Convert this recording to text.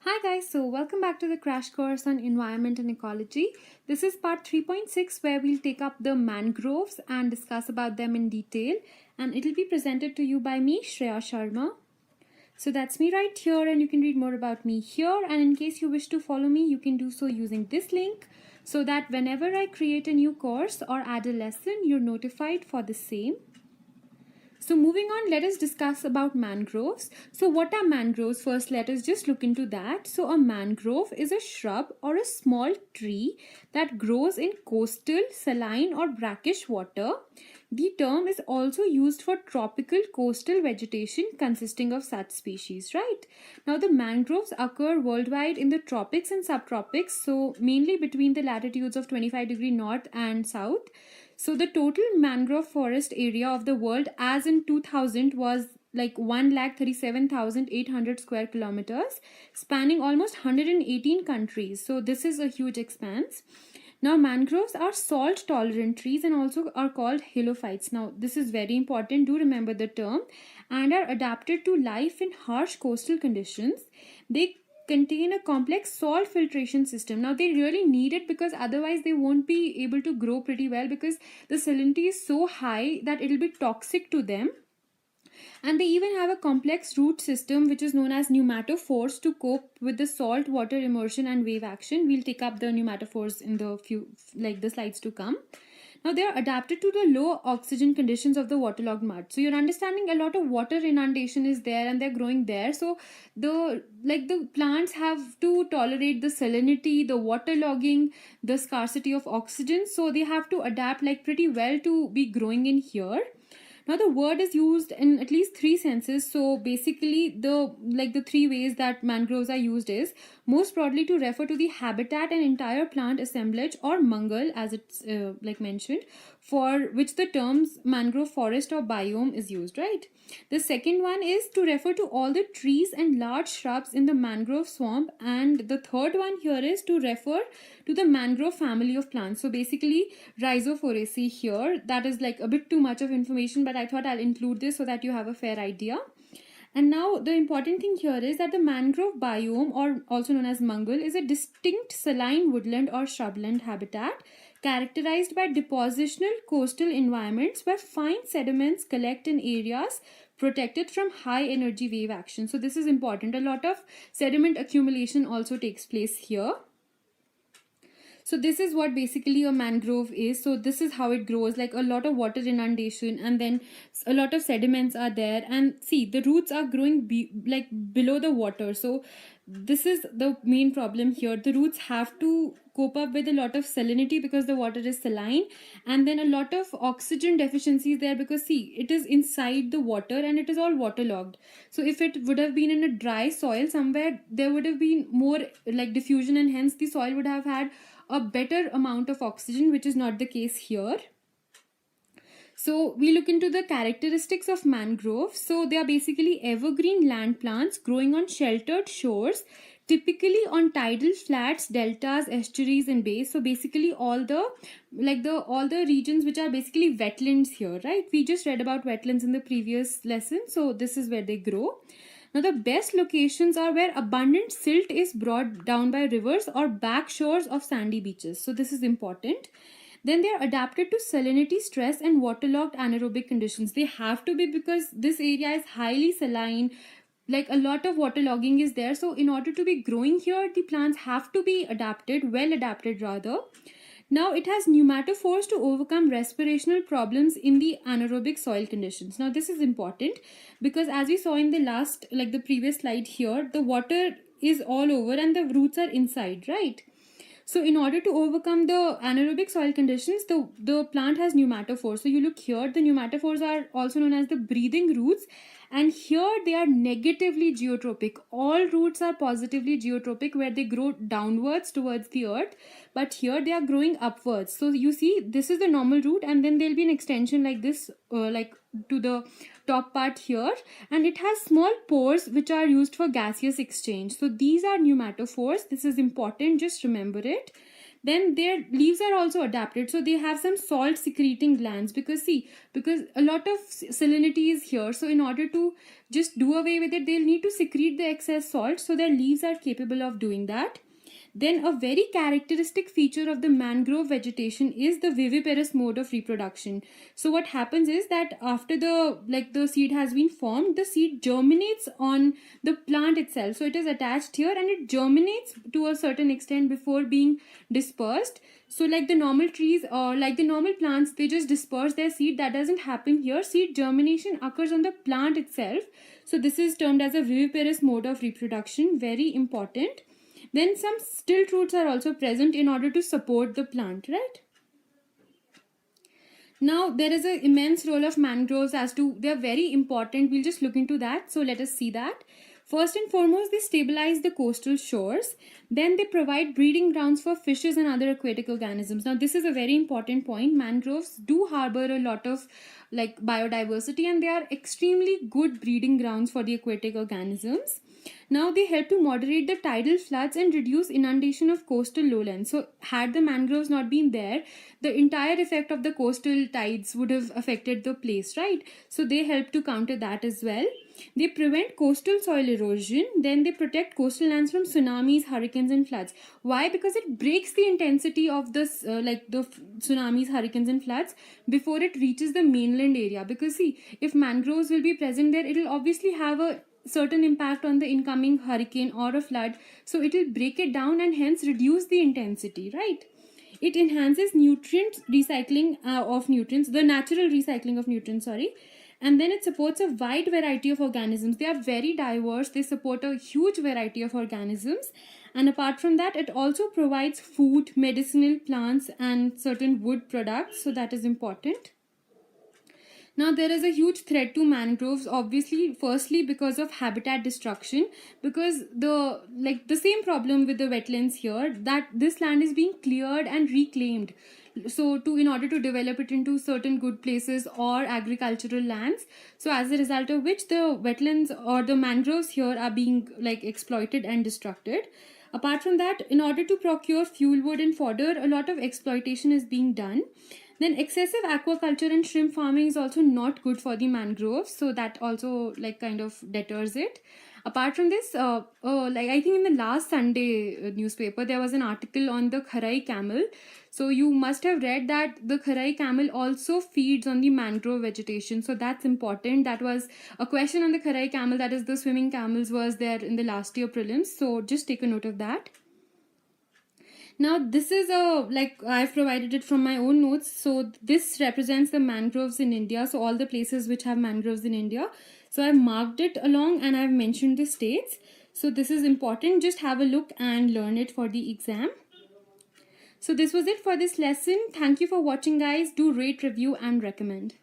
Hi guys, so welcome back to the crash course on environment and ecology. This is part 3.6 where we'll take up the mangroves and discuss about them in detail, and it'll be presented to you by me, Shreya Sharma. So that's me right here, and you can read more about me here, and in case you wish to follow me, you can do so using this link so that whenever I create a new course or add a lesson, you're notified for the same. So moving on, let us discuss about mangroves. So what are mangroves? First, let us just look into that. So a mangrove is a shrub or a small tree that grows in coastal, saline or brackish water. The term is also used for tropical coastal vegetation consisting of such species, right? Now the mangroves occur worldwide in the tropics and subtropics, so mainly between the latitudes of 25° north and south. So the total mangrove forest area of the world as in 2000 was like 1,37,800 square kilometers, spanning almost 118 countries. So this is a huge expanse. Now mangroves are salt tolerant trees and also are called halophytes. Now this is very important, do remember the term, and are adapted to life in harsh coastal conditions. They contain a complex salt filtration system. Now they really need it because otherwise they won't be able to grow pretty well, because the salinity is so high that it'll be toxic to them. And they even have a complex root system which is known as pneumatophores to cope with the salt water immersion and wave action. We'll take up the pneumatophores in the the slides to come. Now they are adapted to the low oxygen conditions of the waterlogged mud. So you're understanding a lot of water inundation is there and they're growing there. So the plants have to tolerate the salinity, the waterlogging, the scarcity of oxygen. So they have to adapt pretty well to be growing in here. Now the word is used in at least three senses. So basically the three ways that mangroves are used is most broadly to refer to the habitat and entire plant assemblage, or mangal as it's mentioned, for which the terms mangrove forest or biome is used, right? The second one is to refer to all the trees and large shrubs in the mangrove swamp, and the third one here is to refer to the mangrove family of plants. So basically Rhizophoriaceae here. That is a bit too much of information, but I thought I'll include this so that you have a fair idea. And now the important thing here is that the mangrove biome, or also known as mangal, is a distinct saline woodland or shrubland habitat characterized by depositional coastal environments where fine sediments collect in areas protected from high energy wave action. So this is important. A lot of sediment accumulation also takes place here. So this is what basically a mangrove is. So this is how it grows, like a lot of water inundation, and then a lot of sediments are there, and see the roots are growing below the water. So this is the main problem here. The roots have to cope up with a lot of salinity because the water is saline, and then a lot of oxygen deficiencies there because see it is inside the water and it is all waterlogged. So if it would have been in a dry soil somewhere, there would have been more diffusion, and hence the soil would have had a better amount of oxygen, which is not the case here. So we look into the characteristics of mangroves. So they are basically evergreen land plants growing on sheltered shores, typically on tidal flats, deltas, estuaries and bays. So basically all the regions which are basically wetlands here, right? We just read about wetlands in the previous lesson. So this is where they grow. Now the best locations are where abundant silt is brought down by rivers or back shores of sandy beaches. So this is important. Then they are adapted to salinity, stress and waterlogged anaerobic conditions. They have to be, because this area is highly saline, a lot of waterlogging is there. So in order to be growing here, the plants have to be adapted, well adapted rather. Now it has pneumatophores to overcome respirational problems in the anaerobic soil conditions. Now this is important because as we saw in the last, the previous slide here, the water is all over and the roots are inside, right? So in order to overcome the anaerobic soil conditions, the plant has pneumatophores. So you look here, the pneumatophores are also known as the breathing roots, and here they are negatively geotropic. All roots are positively geotropic where they grow downwards towards the earth, but here they are growing upwards. So you see this is the normal root, and then there'll be an extension like this to the top part here, and it has small pores which are used for gaseous exchange. So these are pneumatophores. This is important, just remember it. then their leaves are also adapted, so they have some salt secreting glands, because see, because a lot of salinity is here, so in order to just do away with it, they'll need to secrete the excess salt, so their leaves are capable of doing that. Then a very characteristic feature of the mangrove vegetation is the viviparous mode of reproduction. So what happens is that after the seed has been formed, the seed germinates on the plant itself. So it is attached here and it germinates to a certain extent before being dispersed. So like the normal trees or like the normal plants, they just disperse their seed. That doesn't happen here. Seed germination occurs on the plant itself. So this is termed as a viviparous mode of reproduction. Very important. Then some still roots are also present in order to support the plant, right? Now there is an immense role of mangroves as to they are very important. We'll just look into that. So let us see that. First and foremost, they stabilize the coastal shores. Then they provide breeding grounds for fishes and other aquatic organisms. Now this is a very important point. Mangroves do harbor a lot of like biodiversity, and they are extremely good breeding grounds for the aquatic organisms. Now they help to moderate the tidal floods and reduce inundation of coastal lowlands. So had the mangroves not been there, the entire effect of the coastal tides would have affected the place, right? So they help to counter that as well. They prevent coastal soil erosion. Then they protect coastal lands from tsunamis, hurricanes and floods. Why? Because it breaks the intensity of this tsunamis, hurricanes and floods before it reaches the mainland area. Because see, if mangroves will be present there, it will obviously have a certain impact on the incoming hurricane or a flood, so it will break it down and hence reduce the intensity, right? It enhances nutrient recycling of nutrients, the natural recycling of nutrients, sorry. And then it supports a wide variety of organisms. They are very diverse. They support a huge variety of organisms. And apart from that, it also provides food, medicinal plants and certain wood products, so that is important. Now there is a huge threat to mangroves, obviously, firstly because of habitat destruction, because the same problem with the wetlands here, that this land is being cleared and reclaimed, so in order to develop it into certain good places or agricultural lands. So as a result of which the wetlands or the mangroves here are being like exploited and destructed. Apart from that, in order to procure fuel wood and fodder, a lot of exploitation is being done. Then excessive aquaculture and shrimp farming is also not good for the mangroves, so that also like kind of deters it. Apart from this, like I think in the last Sunday newspaper there was an article on the Kharai camel. So you must have read that the Kharai camel also feeds on the mangrove vegetation. So that's important. That was a question on the Kharai camel, that is the swimming camels, was there in the last year prelims. So just take a note of that. Now this is I've provided it from my own notes. So this represents the mangroves in India. So all the places which have mangroves in India. So I've marked it along and I've mentioned the states. So this is important. Just have a look and learn it for the exam. So this was it for this lesson. Thank you for watching, guys. Do rate, review and recommend.